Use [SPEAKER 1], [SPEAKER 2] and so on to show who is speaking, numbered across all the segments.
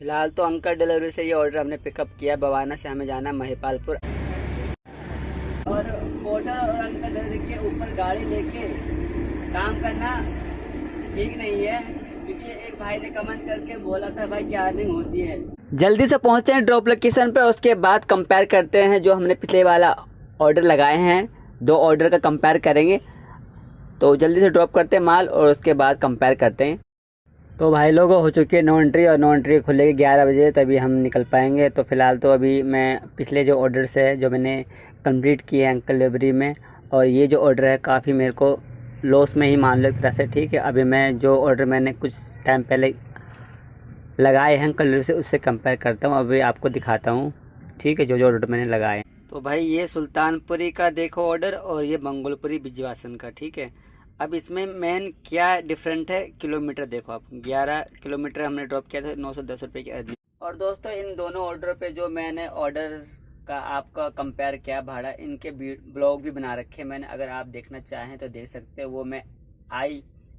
[SPEAKER 1] फिलहाल तो uncle delivery से ये ऑर्डर हमने पिकअप किया। बवाना से हमें जाना है महिपालपुर। और पोर्टर और अंकल डिलीवरी के ऊपर गाड़ी लेके काम करना ठीक नहीं है, क्योंकि एक भाई ने कमेंट करके बोला था भाई क्या अर्निंग होती है। जल्दी से पहुंचते हैं ड्रॉप लोकेशन पर, उसके बाद कंपेयर करते हैं जो हमने पिछले वाला ऑर्डर लगाए हैं। दो ऑर्डर का कंपेयर करेंगे, तो जल्दी से ड्रॉप करते हैं माल और उसके बाद कंपेयर करते हैं। तो भाई लोग हो चुकी है नो एंट्री, और नो एंट्री खुलेगी 11 बजे, तभी हम निकल पाएंगे। तो फ़िलहाल तो अभी मैं पिछले जो ऑर्डर्स है जो मैंने कंप्लीट किए हैं अंकल डिलीवरी में, और ये जो ऑर्डर है काफ़ी मेरे को लॉस में ही मान लो एक तरह से। ठीक है, अभी मैं जो ऑर्डर मैंने कुछ टाइम पहले लगाए हैं अंकल डिलीवरी से उससे कंपेयर करता हूँ, अभी आपको दिखाता हूँ। ठीक है, जो जो ऑर्डर मैंने लगाए। तो भाई ये सुल्तानपुरी का देखो ऑर्डर, और ये मंगोलपुरी बिजवासन का। ठीक है, अब इसमें मेन क्या डिफरेंट है, किलोमीटर देखो आप। 11 किलोमीटर हमने ड्रॉप किया था, 910 रुपये की अर्निंग। और दोस्तों इन दोनों ऑर्डर पे जो मैंने ऑर्डर का आपका कंपेयर किया भाड़ा, इनके ब्लॉग भी बना रखे मैंने, अगर आप देखना चाहें तो देख सकते हैं। वो मैं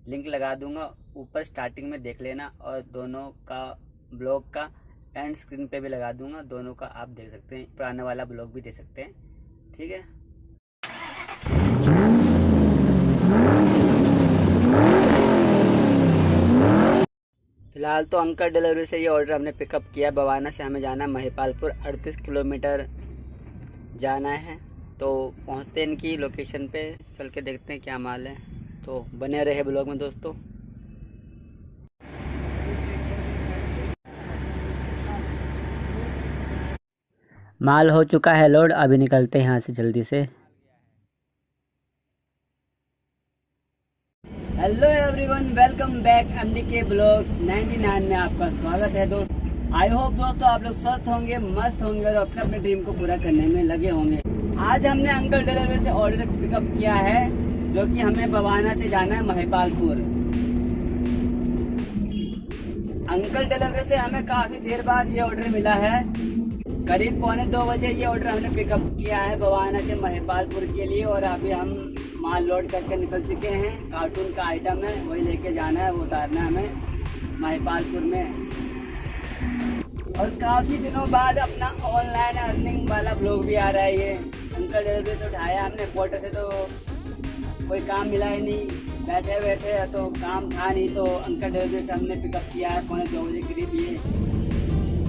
[SPEAKER 1] लिंक लगा दूंगा ऊपर, स्टार्टिंग में देख लेना, और दोनों का ब्लॉग का एंड स्क्रीन पे भी लगा दूंगा, दोनों का आप देख सकते हैं। पुराने वाला ब्लॉग भी देख सकते हैं। ठीक है, फिलहाल तो अंकल डिलीवरी से ये ऑर्डर हमने पिकअप किया। बवाना से हमें जाना है महिपालपुर, 38 किलोमीटर जाना है। तो पहुंचते हैं इनकी लोकेशन पे, चल के देखते हैं क्या माल है। तो बने रहे ब्लॉग में दोस्तों। माल हो चुका है लोड, अभी निकलते हैं यहाँ से जल्दी से। Hello everyone, welcome back MDK blogs 99 में आपका स्वागत है दोस्त। आई होप दोस्तों आप लोग स्वस्थ होंगे, मस्त होंगे और अपने अपने ड्रीम को पूरा करने में लगे होंगे। आज हमने अंकल डिलीवरी से ऑर्डर पिकअप किया है, जो कि हमें बवाना से जाना है महिपालपुर। अंकल डिलीवरी से हमें काफी देर बाद ये ऑर्डर मिला है, करीब 1:45 बजे ये ऑर्डर हमने पिकअप किया है बवाना से महिपालपुर के लिए। और अभी हम माल लोड करके निकल चुके हैं। कार्टून का आइटम है, वही लेके जाना है, वो उतारना है हमें महिपालपुर में। और काफ़ी दिनों बाद अपना ऑनलाइन अर्निंग वाला ब्लॉग भी आ रहा है। ये अंकल डिलीवरी से उठाया हमने, पोर्टर से तो कोई काम मिला ही नहीं, बैठे हुए थे तो काम था नहीं, तो अंकल डिलीवरी से हमने पिकअप किया है 1:45 बजे करीब। ये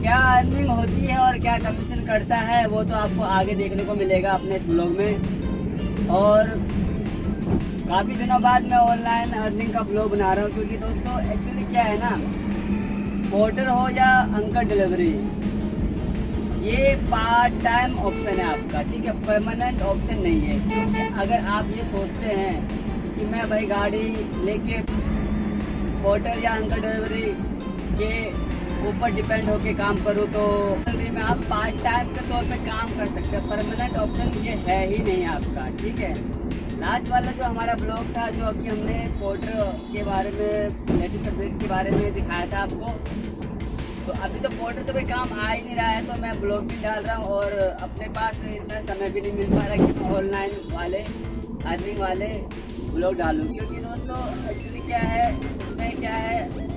[SPEAKER 1] क्या अर्निंग होती है और क्या कमीशन करता है वो तो आपको आगे देखने को मिलेगा अपने इस ब्लॉग में। और काफ़ी दिनों बाद मैं ऑनलाइन अर्निंग का ब्लॉग बना रहा हूँ, क्योंकि दोस्तों एक्चुअली क्या है ना, पोर्टर हो या अंकल डिलीवरी, ये पार्ट टाइम ऑप्शन है आपका। ठीक है, परमानेंट ऑप्शन नहीं है। क्योंकि अगर आप ये सोचते हैं कि मैं भाई गाड़ी लेके पोर्टर या अंकल डिलीवरी के ऊपर डिपेंड होके काम करूँ, तो में आप पार्ट टाइम के तौर पे काम कर सकते हैं। परमानेंट ऑप्शन ये है ही नहीं आपका। ठीक है, लास्ट वाला जो हमारा ब्लॉग था, जो कि हमने पोर्टर के बारे में, लेटेस्ट अपडेट के बारे में दिखाया था आपको, तो अभी तो पोर्टर से कोई काम आ ही नहीं रहा है, तो मैं ब्लॉग भी डाल रहा हूँ। और अपने पास इतना समय भी नहीं मिल पा रहा कि ऑनलाइन वाले अर्निंग वाले ब्लॉग डालूँ। क्योंकि दोस्तों एक्चुअली क्या है, इसमें क्या है,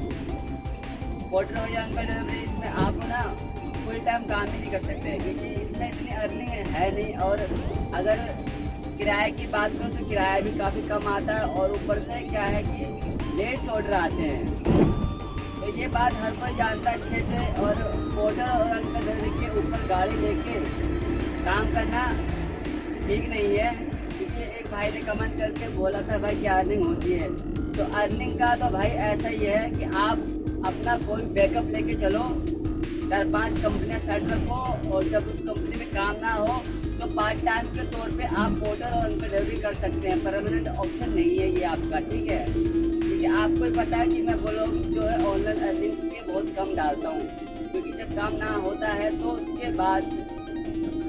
[SPEAKER 1] पोर्टर हो या अंकल डिलीवरी, इसमें आप ना फुल टाइम काम भी नहीं कर सकते, क्योंकि इसमें इतनी अर्निंग है नहीं। और अगर किराए की बात करो तो किराया भी काफ़ी कम आता है, और ऊपर से क्या है कि लेट्स ऑर्डर आते हैं। तो ये बात हर कोई जानता है अच्छे से। और पोर्टर और अंकल डिलीवरी के ऊपर गाड़ी लेके काम करना ठीक नहीं है, क्योंकि एक भाई ने कमेंट करके बोला था भाई क्या अर्निंग होती है। तो अर्निंग का तो भाई ऐसा ही है कि आप अपना कोई बैकअप लेके चलो, 4-5 कंपनियां सेट रखो, और जब उस कंपनी में काम ना हो तो पार्ट टाइम के तौर पे आप पोर्टर और अंकल डिलीवरी कर सकते हैं। परमानेंट ऑप्शन नहीं है ये आपका। ठीक है, क्योंकि आपको ही पता है कि मैं ब्लॉग जो है ऑनलाइन अर्निंग के बहुत कम डालता हूँ, क्योंकि जब काम ना होता है तो उसके बाद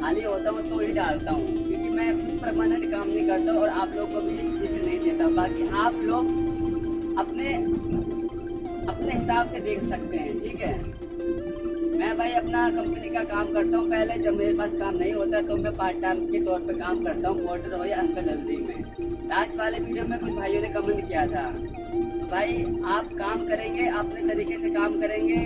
[SPEAKER 1] खाली होता हूँ तो ही डालता हूँ, क्योंकि मैं खुद परमानेंट काम नहीं करता और आप लोग को भी सजेशन नहीं देता। बाकी आप लोग अपने हिसाब से देख सकते हैं। ठीक है, मैं भाई अपना कंपनी का काम करता हूँ पहले, जब मेरे पास काम नहीं होता तो मैं पार्ट टाइम के तौर पे काम करता हूँ, पोर्टर हो या अंकल डिलीवरी में। लास्ट वाले वीडियो में कुछ भाइयों ने कमेंट किया था, तो भाई आप काम करेंगे, अपने तरीके से काम करेंगे,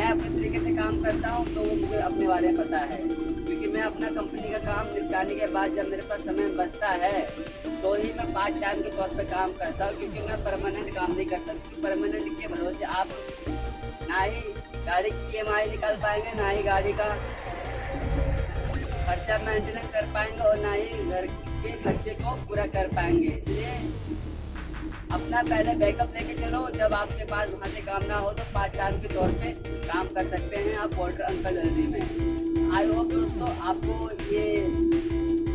[SPEAKER 1] अपने तरीके से काम करता हूँ तो वो मुझे अपने बारे में पता है, क्योंकि मैं अपना कंपनी का काम निपटाने के बाद जब मेरे पास समय बचता है तो ही मैं पार्ट टाइम के तौर पे काम करता हूँ, क्योंकि मैं परमानेंट काम नहीं करता। क्योंकि परमानेंट के भरोसे आप ना ही गाड़ी की EMI निकाल पाएंगे, ना ही गाड़ी का खर्चा मेंटेनेंस कर पाएंगे और ना ही घर के खर्चे को पूरा कर पाएंगे। इसलिए अपना पहले बैकअप लेके चलो, जब आपके पास वहाँ से काम ना हो तो पार्ट टाइम के तौर पे काम कर सकते हैं आप पोर्टर अंकल डिलीवरी में। आई होप दोस्तों आपको ये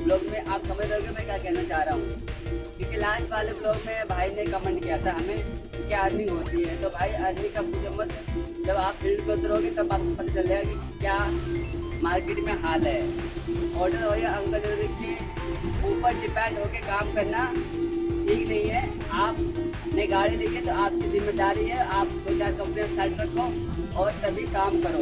[SPEAKER 1] ब्लॉग में आप समझ रहे हो मैं क्या कहना चाह रहा हूँ, क्योंकि लास्ट वाले ब्लॉग में भाई ने कमेंट किया था हमें क्या अर्निंग होती है। तो भाई अर्निंग का पूछो मत, जब आप फील्ड पर उतरोगे तब आपको पता चलेगा कि क्या मार्केट में हाल है। ऑर्डर हो या अंकल डिलीवरी के ऊपर डिपेंड होके काम करना ठीक नहीं है। आप ने गाड़ी ली है तो आपकी जिम्मेदारी है, आप 2-4 कंपनियां साइड रखो और तभी काम करो।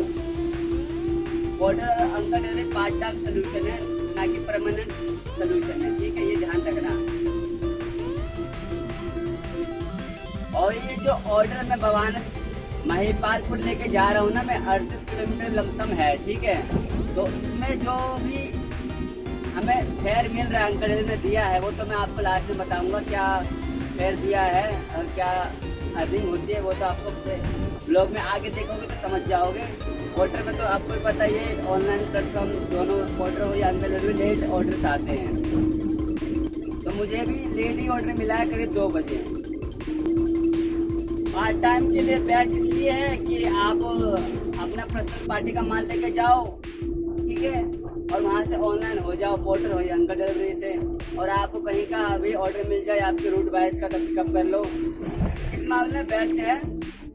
[SPEAKER 1] ऑर्डर और uncle delivery part time solution है, ना कि परमानेंट सोल्यूशन है, ठीक है, ये ध्यान रखना। और ये जो ऑर्डर मैं भवाना महिपालपुर लेके जा रहा हूँ ना, मैं 38 किलोमीटर लमसम है, ठीक है। तो इसमें जो भी हमें फेयर मिल रहा है अंकल ने दिया है वो तो मैं आपको लास्ट में बताऊंगा क्या फेयर दिया है और क्या अर्निंग होती है, वो तो आपको ब्लॉग में आगे देखोगे तो समझ जाओगे। ऑर्डर में तो आपको पता ही है ऑनलाइन प्लेटफॉर्म दोनों ऑर्डर हो या अंकल भी लेट ऑर्डर्स आते हैं, तो मुझे भी लेट ही ऑर्डर मिला है करीब 2 बजे। पार्ट टाइम के लिए बेस्ट इसलिए है कि आप अपना पर्सनल पार्टी का माल लेके जाओ, ठीक है, और वहाँ से ऑनलाइन हो जाओ पोर्टर हो या अंकल डिलीवरी से, और आपको कहीं का अभी ऑर्डर मिल जाए आपके रूट वाइज का तो पिकअप कर लो। इस मामले में बेस्ट है।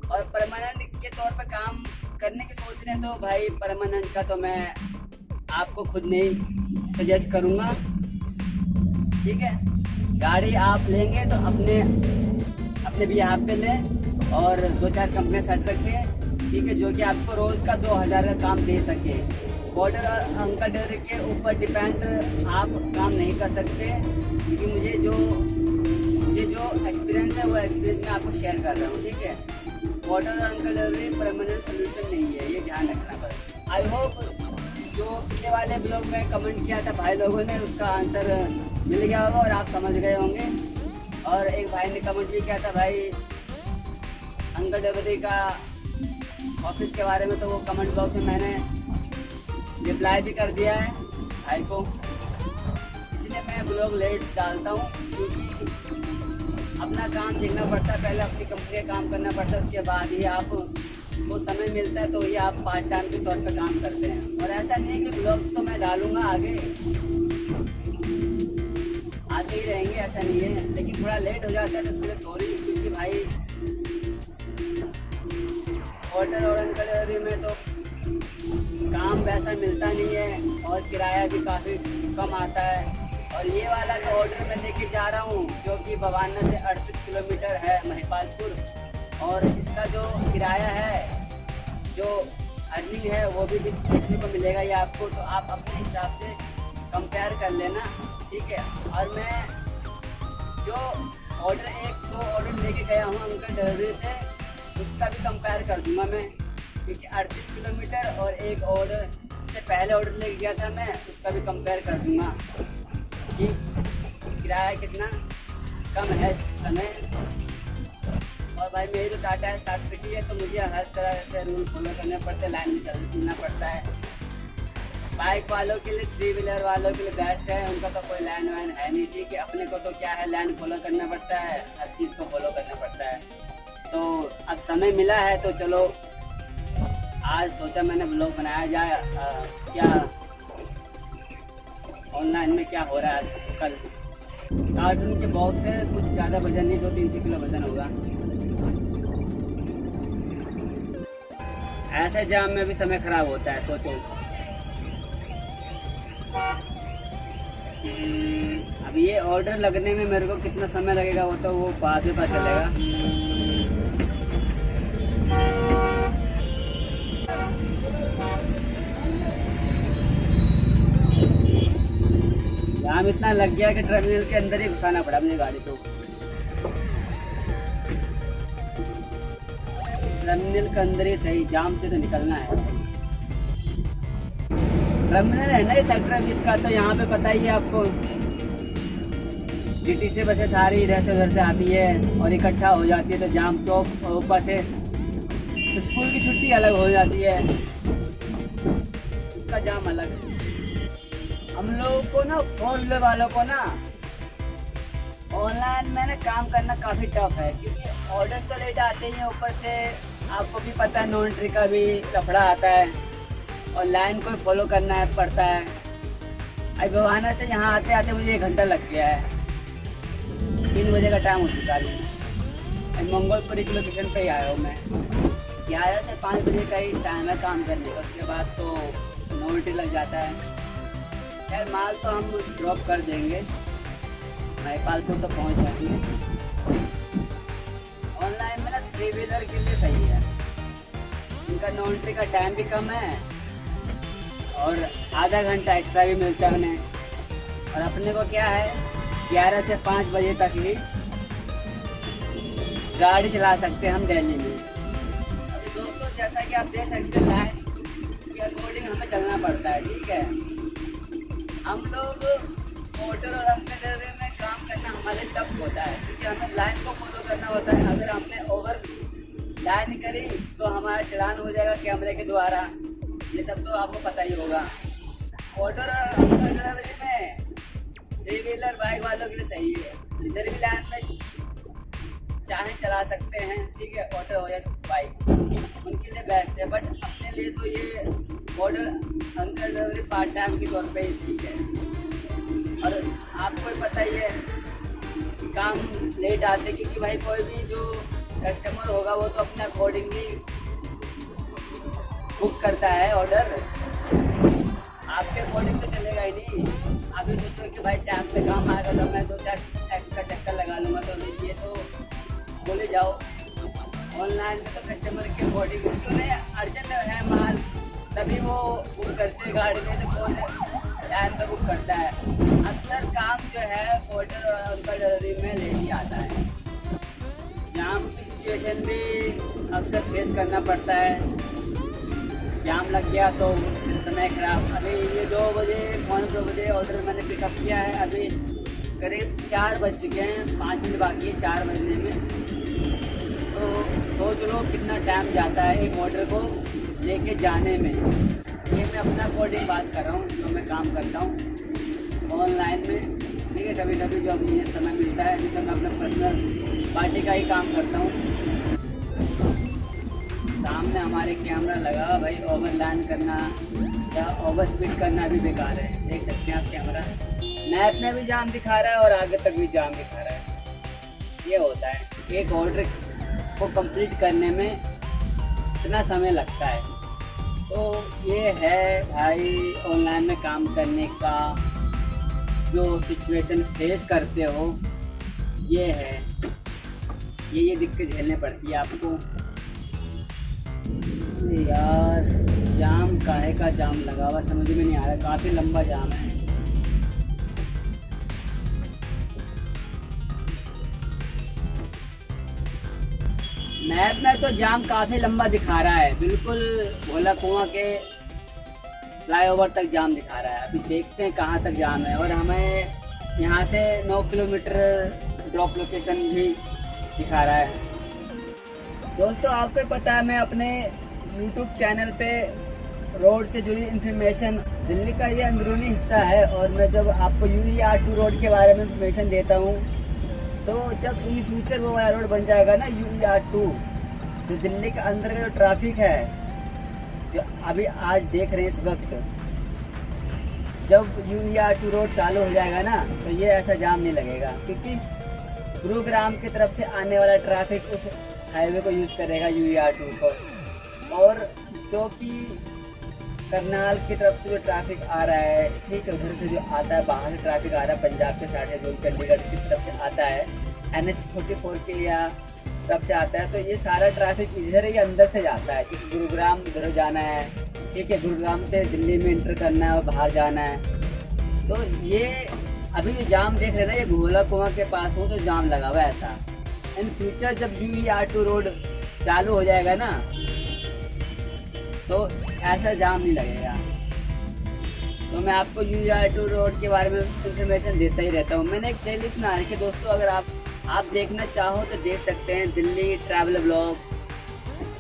[SPEAKER 1] और परमानेंट के तौर पे काम करने की सोच रहे हैं तो भाई परमानेंट का तो मैं आपको खुद नहीं सजेस्ट करूँगा, ठीक है। गाड़ी आप लेंगे तो अपने भी आप पे लें और 2-4 कंपनियाँ सेट रखिए, ठीक है, जो कि आपको रोज़ का 2000 का काम दे सके। ऑर्डर और अंकल डिलीवरी के ऊपर डिपेंड आप काम नहीं कर सकते, क्योंकि मुझे जो एक्सपीरियंस है वो एक्सपीरियंस मैं आपको शेयर कर रहा हूँ, ठीक है। ऑर्डर और अंकल डिलीवरी परमानेंट सोल्यूशन नहीं है, ये ध्यान रखना बस। आई होप जो पिछले वाले ब्लॉग में कमेंट किया था भाई लोगों ने उसका आंसर मिल गया होगा और आप समझ गए होंगे। और एक भाई ने कमेंट भी किया था भाई अंकल डिलीवरी का ऑफिस के बारे में, तो वो कमेंट बॉक्स में मैंने रिप्लाई भी कर दिया है भाई को। इसलिए मैं ब्लॉग लेट डालता हूँ, क्योंकि अपना काम देखना पड़ता है, पहले अपनी कंपनी का काम करना पड़ता है, उसके बाद ही आपको समय मिलता है तो ये आप पार्ट टाइम के तौर पे काम करते हैं। और ऐसा नहीं है कि ब्लॉग्स तो मैं डालूंगा आगे आते ही रहेंगे, ऐसा नहीं है, लेकिन थोड़ा लेट हो जाता है तो उसके लिए सॉरी, क्योंकि भाई ऑर्डर और अंकल डिलीवरी में तो काम वैसा मिलता नहीं है और किराया भी काफ़ी कम आता है। और ये वाला जो ऑर्डर मैं लेके जा रहा हूँ जो कि भवाना से 38 किलोमीटर है महिपालपुर, और इसका जो किराया है जो अर्निंग है वो भी देखने को मिलेगा ये आपको, तो आप अपने हिसाब से कंपेयर कर लेना, ठीक है। और मैं जो ऑर्डर 1-2 ऑर्डर लेके गया हूँ अंकल डिलीवरी से उसका भी कंपेयर कर दूंगा मैं, क्योंकि 38 किलोमीटर और एक ऑर्डर इससे पहले ऑर्डर लेके गया था मैं उसका भी कंपेयर कर दूंगा कि किराया कितना कम है इस समय। और भाई मेरी तो टाटा है 60 फीट है, तो मुझे हर तरह से रूल फॉलो करने पड़ते हैं, लाइन में चलना पड़ता है। बाइक वालों के लिए 3 व्हीलर वालों के लिए बेस्ट है, उनका तो कोई लाइन वाइन है नहीं, ठीक है। अपने को तो क्या है लाइन फॉलो करना पड़ता है, हर चीज़ को फॉलो करना पड़ता है। तो अब समय मिला है तो चलो आज सोचा मैंने ब्लॉग बनाया जाए, क्या ऑनलाइन में क्या हो रहा है आजकल। कार्टून के बॉक्स है, कुछ ज़्यादा वजन नहीं, 200-300 किलो वजन होगा। ऐसे जाम में भी समय खराब होता है, सोचो। अब ये ऑर्डर लगने में मेरे को कितना समय लगेगा वो तो वो बाद में पता चलेगा। जाम इतना लग गया कि टर्मिनल के अंदर ही घुसाना पड़ा अपनी गाड़ी को। टर्मिनल के अंदर ही सही, जाम से तो निकलना है। टर्मिनल है ना ये सेक्टर 20 का, तो यहाँ पे पता ही है आपको, GT से बसें सारी इधर से उधर से आती है और इकट्ठा हो जाती है, तो जाम चौक और ऊपर से स्कूल की छुट्टी अलग हो जाती है, उसका जाम अलग। हम लोगों को ना, 4 व्हीलर वालों को ना ऑनलाइन में ना काम करना काफ़ी टफ है, क्योंकि ऑर्डर तो लेट आते ही हैं, ऊपर से आपको भी पता है नो एंट्री का भी लफड़ा आता है और लाइन को फॉलो करना है पड़ता है। अभी बवाना से यहाँ आते आते मुझे 1 घंटा लग गया है, 3 बजे का टाइम हो चुका है। अभी मंगोलपुरी की लोकेशन पे ही आया हूँ मैं। 11 से 5 बजे का ही टाइम है काम करने का, उसके बाद तो नो एंट्री लग जाता है। खैर माल तो हम ड्रॉप कर देंगे, महिपालपुर तो पहुँच जाएंगे। ऑनलाइन में ना 3 व्हीलर के लिए सही है, उनका नो एंट्री का टाइम भी कम है और आधा घंटा एक्स्ट्रा भी मिलता है उन्हें। और अपने को क्या है, 11 से 5 बजे तक ही गाड़ी चला सकते हैं हम दिल्ली में। अभी दोस्तों जैसा कि आप देख सकते हैं, लाइन के अकॉर्डिंग हमें चलना पड़ता है, ठीक है। हम लोग होटल और अंकल ड्राइवर में काम करना हमारे टफ होता है, क्योंकि हमें लाइन को फॉलो करना होता है। अगर हमने ओवर लाइन करी तो हमारा चलान हो जाएगा कैमरे के द्वारा, ये सब तो आपको पता ही होगा। होटल और अंकल ड्राइवरी में 3 व्हीलर बाइक वालों के लिए सही है, जिधर भी लाइन में चाहे चला सकते हैं, ठीक है। ऑटो हो या बाइक उनके लिए बेस्ट है, बट अपने लिए तो ये ऑर्डर अंकल ड्राइवरी पार्ट टाइम के तौर पे ही ठीक है। और आपको ही पता ही है कि काम लेट आते, क्योंकि भाई कोई भी जो कस्टमर होगा वो तो अपने अकॉर्डिंगली बुक करता है ऑर्डर, आपके अकॉर्डिंग तो चलेगा ही नहीं। आप ये सोचो कि भाई टाइम पे काम आएगा तो मैं 2-4 एक्स्ट्रा चक्कर लगा लूँगा, तो ये तो बोले जाओ। ऑनलाइन में तो कस्टमर के अकॉर्डिंग तो नहीं, अर्जेंट है माल तभी वो बुक करते गाड़ी में, तो कौन टाइम पे बुक करता है। अक्सर काम जो है ऑर्डर और अंकल डिलीवरी में लेट ही आता है। जाम की सिचुएशन भी अक्सर फेस करना पड़ता है, जाम लग गया तो समय खराब। अभी ये 2 बजे 2 बजे ऑर्डर मैंने पिकअप किया है, अभी करीब 4 बज चुके हैं, 5 मिनट बाकी है 4 बजने में। तो सोच लो कितना टाइम जाता है एक ऑर्डर को लेके जाने में। ये मैं अपना अकॉर्डिंग बात कर रहा हूँ, जो मैं काम करता हूँ ऑनलाइन में, ठीक है। कभी कभी जो मुझे समय मिलता है, जिसमें मैं अपना पर्सनल पार्टी का ही काम करता हूँ। सामने हमारे कैमरा लगा, भाई ओवर लाइन करना या ओवर स्पीड करना भी बेकार है। देख सकते हैं आप कैमरा, मैप में भी जाम दिखा रहा है और आगे तक भी जाम दिखा रहा है। ये होता है एक ऑर्डर को कंप्लीट करने में इतना समय लगता है। तो ये है भाई ऑनलाइन में काम करने का जो सिचुएशन फेस करते हो, ये है, ये दिक्कत झेलनी पड़ती है आपको। यार जाम काहे का जाम लगा हुआ समझ में नहीं आ रहा, काफ़ी लंबा जाम है। मैप में तो जाम काफ़ी लंबा दिखा रहा है, बिल्कुल भोला कुआं के फ्लाईओवर तक जाम दिखा रहा है। अभी देखते हैं कहाँ तक जाम है। और हमें यहाँ से 9 किलोमीटर ड्रॉप लोकेशन भी दिखा रहा है। दोस्तों आपको पता है मैं अपने YouTube चैनल पे रोड से जुड़ी इन्फॉर्मेशन, दिल्ली का ये अंदरूनी हिस्सा है, और मैं जब आपको UER2 रोड के बारे में इन्फॉर्मेशन देता हूँ, तो जब इन फ्यूचर वो वाला रोड बन जाएगा ना UER2, तो दिल्ली के अंदर का जो ट्रैफिक है, जो अभी आज देख रहे हैं इस वक्त, जब UER2 रोड चालू हो जाएगा ना, तो ये ऐसा जाम नहीं लगेगा, क्योंकि गुरुग्राम की तरफ से आने वाला ट्रैफिक उस हाईवे को यूज़ करेगा UER2 को, और जो कि करनाल की तरफ से जो ट्रैफिक आ रहा है, ठीक है, उधर से जो आता है, बाहर से ट्रैफिक आ रहा है पंजाब के साथ, जो चंडीगढ़ की तरफ से आता है, NH44 के या तरफ से आता है, तो ये सारा ट्रैफिक इधर ही अंदर से जाता है, क्योंकि गुरुग्राम इधर जाना है, ठीक है, गुरुग्राम से दिल्ली में इंटर करना है और बाहर जाना है। तो ये अभी जो जाम देख रहे हैं ना, ये भोला कुआं के पास हो तो जाम लगा हुआ है ऐसा। इन फ्यूचर जब UER2 रोड चालू हो जाएगा ना तो ऐसा जाम नहीं लगेगा। तो मैं आपको UR2 रोड के बारे में इंफॉर्मेशन देता ही रहता हूँ। मैंने एक प्लेलिस्ट बना रखी है दोस्तों, अगर आप देखना चाहो तो देख सकते हैं। दिल्ली ट्रैवल ब्लॉग्स,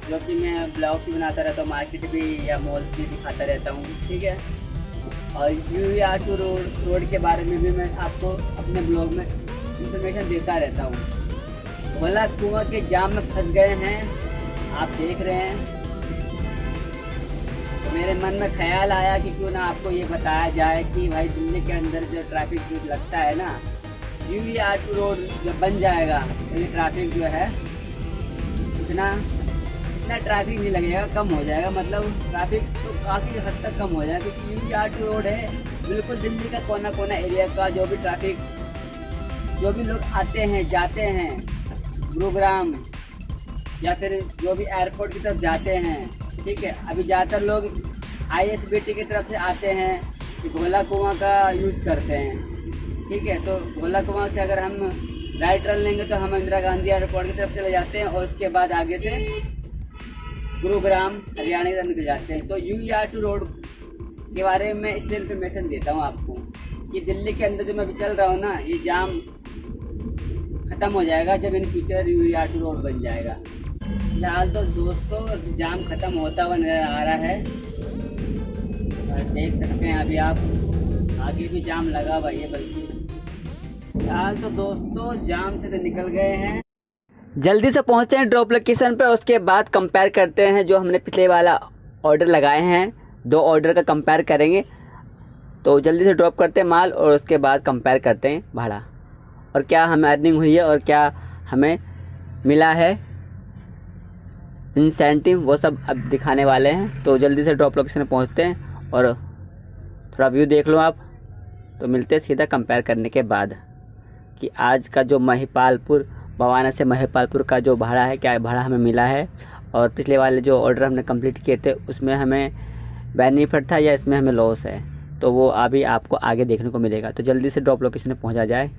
[SPEAKER 1] जो कि मैं ब्लॉग्स भी बनाता रहता हूँ, मार्केट भी या मॉल्स भी दिखाता रहता हूँ, ठीक है। और UR2 रोड के बारे में भी मैं आपको अपने ब्लॉग में इंफॉर्मेशन देता रहता हूँ। भोला कुआं के जाम में फंस गए हैं, आप देख रहे हैं। तो मेरे मन में ख्याल आया कि क्यों ना आपको ये बताया जाए कि भाई दिल्ली के अंदर जो ट्रैफिक जो लगता है ना, UR2 रोड जब बन जाएगा तो ये ट्रैफिक जो है इतना ट्रैफिक नहीं लगेगा, कम हो जाएगा। मतलब ट्रैफिक तो काफ़ी हद तक कम हो जाएगा, क्योंकि UR2 रोड है बिल्कुल दिल्ली का कोना कोना एरिया का जो भी ट्रैफिक, जो भी लोग आते हैं जाते हैं गुरुग्राम या फिर जो भी एयरपोर्ट की तरफ जाते हैं, ठीक है। अभी ज़्यादातर लोग ISBT की तरफ से आते हैं कि भोला कुआं का यूज़ करते हैं, ठीक है। तो भोला कुआं से अगर हम राइट टर्न लेंगे तो हम इंदिरा गांधी एयरपोर्ट की तरफ चले जाते हैं और उसके बाद आगे से गुरुग्राम हरियाणा की तरफ निकल जाते हैं। तो UR2 रोड के बारे में इसलिए इन्फॉर्मेशन देता हूँ आपको कि दिल्ली के अंदर जो मैं अभी चल रहा हूँ ना, ये जाम ख़त्म हो जाएगा जब इन फ्यूचर UR2 रोड बन जाएगा। फिलहाल तो दोस्तों जाम ख़त्म होता हुआ नज़र आ रहा है, देख सकते हैं। अभी आप आगे भी जाम लगा हुआ है, बल्कि फिलहाल तो दोस्तों जाम से तो निकल गए हैं। जल्दी से पहुंचते हैं ड्रॉप लोकेशन पर, उसके बाद कंपेयर करते हैं जो हमने पिछले वाला ऑर्डर लगाए हैं। 2 ऑर्डर का कंपेयर करेंगे, तो जल्दी से ड्रॉप करते हैं माल और उसके बाद कंपेयर करते हैं भाड़ा और क्या हमें अर्निंग हुई है और क्या हमें मिला है इंसेंटिव, वो सब अब दिखाने वाले हैं। तो जल्दी से ड्रॉप लोकेशन में पहुंचते हैं और थोड़ा व्यू देख लो आप। तो मिलते हैं सीधा कंपेयर करने के बाद कि आज का जो महिपालपुर, बवाना से महिपालपुर का जो भाड़ा है, क्या भाड़ा हमें मिला है और पिछले वाले जो ऑर्डर हमने कंप्लीट किए थे उसमें हमें बेनिफिट था या इसमें हमें लॉस है, तो वो अभी आपको आगे देखने को मिलेगा। तो जल्दी से ड्रॉप लोकेशन में पहुंचा जाए।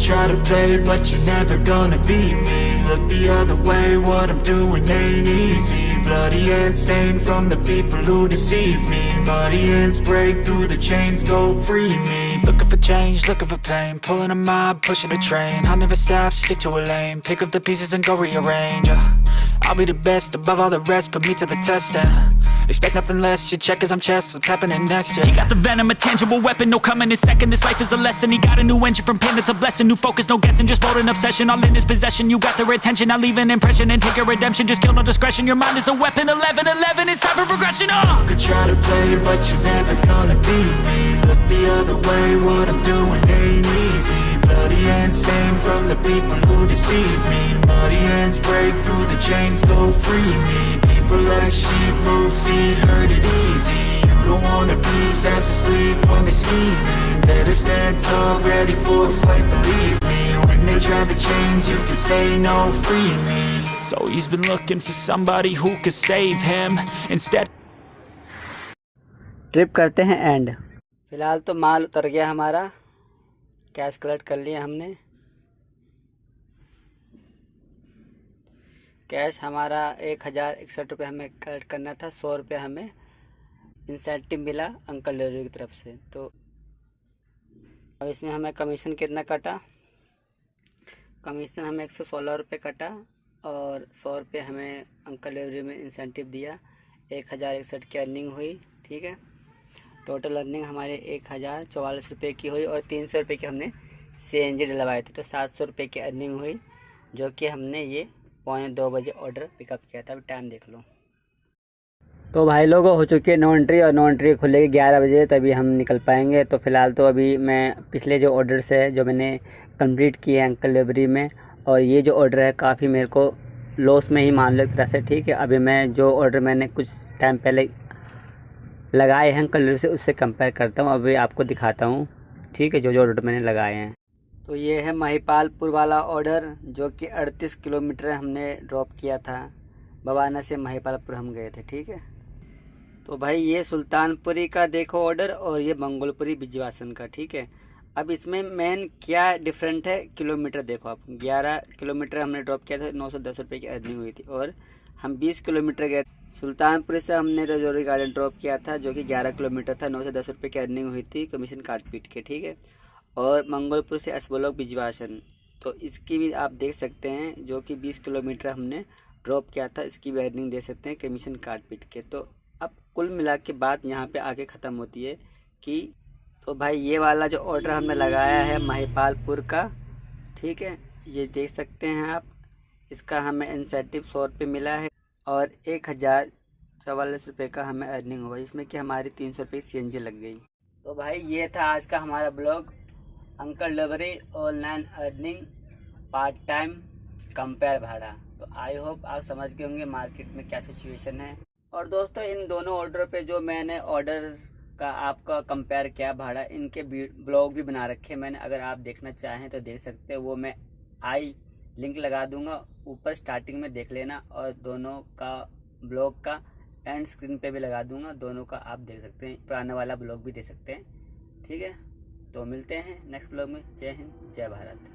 [SPEAKER 2] Try to play but you're never gonna beat me. Look the other way, what I'm doing ain't easy. Bloody hands stained from the people who deceive me. Muddy hands break through the chains, go free me. Looking for change, looking for pain. Pulling a mob, pushing a train. I'll never stop, stick to a lane. Pick up the pieces and go rearrange. I'll be the best above all the rest, put me to the test and expect nothing less. You check as I'm chess, what's happening next? Yeah. He got the venom, a tangible weapon, no coming in second. This life is a lesson. He got a new engine from pain, that's a blessing. New focus, no guessing, just bold and obsession. All in his possession, you got their attention. I'll leave an impression and take your redemption. Just kill no discretion. Your mind is a weapon. 11-11, it's time for progression. You could try to play, but you're never gonna beat me. Look the other way, what I'm doing ain't easy. Bloody hands stained from the people who deceive me. Muddy hands break through the chains, go free me. People like sheep move feet, hurt it easy. You don't wanna be fast asleep when they're scheming. Better stand tall, ready for a fight, believe me. When they try the chains, you can say no, free me. So he's been looking for somebody who could save him. Instead
[SPEAKER 1] trip करते हैं and. फिलहाल तो माल उतर गया हमारा, cash collect कर लिया हमने। कैश हमारा 1061 रुपये हमें कलेक्ट करना था, 100 रुपये हमें इंसेंटिव मिला अंकल डिलीवरी की तरफ से। तो अब इसमें हमें कमीशन कितना कटा, कमीशन हमें 116 रुपये कटा और 100 रुपये हमें अंकल डिलीवरी में इंसेंटिव दिया। 1061 की अर्निंग हुई, ठीक है। टोटल अर्निंग हमारे 1044 रुपये की हुई और 300 रुपये के हमने CNG डलवाए थे, तो 700 रुपये की अर्निंग हुई, जो कि हमने ये 1:45 बजे ऑर्डर पिकअप किया था। अभी टाइम देख लो। तो भाई लोग हो चुकी है नो एंट्री, और नो एंट्री खुलेगी 11 बजे, तभी हम निकल पाएंगे। तो फ़िलहाल तो अभी मैं पिछले जो ऑर्डर्स है जो मैंने कंप्लीट किए हैं अंकल डिलीवरी में, और ये जो ऑर्डर है काफ़ी मेरे को लॉस में ही मान लो एक तरह से, ठीक है। अभी मैं जो ऑर्डर मैंने कुछ टाइम पहले लगाए हैं अंकल डिलीवरी से, उससे कंपेयर करता हूँ, अभी आपको दिखाता हूँ, ठीक है, जो जो ऑर्डर मैंने लगाए हैं। तो ये है महिपालपुर वाला ऑर्डर, जो कि 38 किलोमीटर हमने ड्रॉप किया था। बवाना से महिपालपुर हम गए थे, ठीक है। तो भाई ये सुल्तानपुरी का देखो ऑर्डर, और ये मंगोलपुरी बिजवासन का, ठीक है। अब इसमें मेन क्या डिफरेंट है, किलोमीटर देखो आप, 11 किलोमीटर हमने ड्रॉप किया था, 910 रुपये की अर्निंग हुई थी। और हम 20 किलोमीटर गए, सुल्तानपुर से हमने रजौरी गार्डन ड्रॉप किया था जो कि 11 किलोमीटर था, 910 रुपये की अर्निंग हुई थी कमीशन काट पीट के, ठीक है। और मंगोलपुर से एसब्लॉक बिजवासन, तो इसकी भी आप देख सकते हैं जो कि 20 किलोमीटर हमने ड्रॉप किया था, इसकी भी अर्निंग दे सकते हैं कमीशन काट पीट के। तो अब कुल मिला के बात यहाँ पे आगे ख़त्म होती है कि तो भाई ये वाला जो ऑर्डर हमने लगाया है महिपालपुर का, ठीक है, ये देख सकते हैं आप, इसका हमें इंसेंटिव 100 रुपये मिला है और 1044 रुपये का हमें अर्निंग हुआ, इसमें कि हमारी 300 रुपये CNG लग गई। तो भाई ये था आज का हमारा blog, uncle delivery online earning part time compare भाड़ा। तो आई होप आप समझ गए होंगे मार्केट में क्या सिचुएशन है। और दोस्तों इन दोनों ऑर्डर पे जो मैंने ऑर्डर का आपका कंपेयर किया भाड़ा, इनके ब्लॉग भी बना रखे मैंने, अगर आप देखना चाहें तो देख सकते हैं, वो मैं लिंक लगा दूंगा ऊपर स्टार्टिंग में, देख लेना। और दोनों का ब्लॉग का एंड स्क्रीन पे भी लगा दूंगा, दोनों का आप देख सकते हैं, पुराने वाला ब्लॉग भी देख सकते हैं, ठीक है। तो मिलते हैं नेक्स्ट ब्लॉग में। जय हिंद, जय भारत।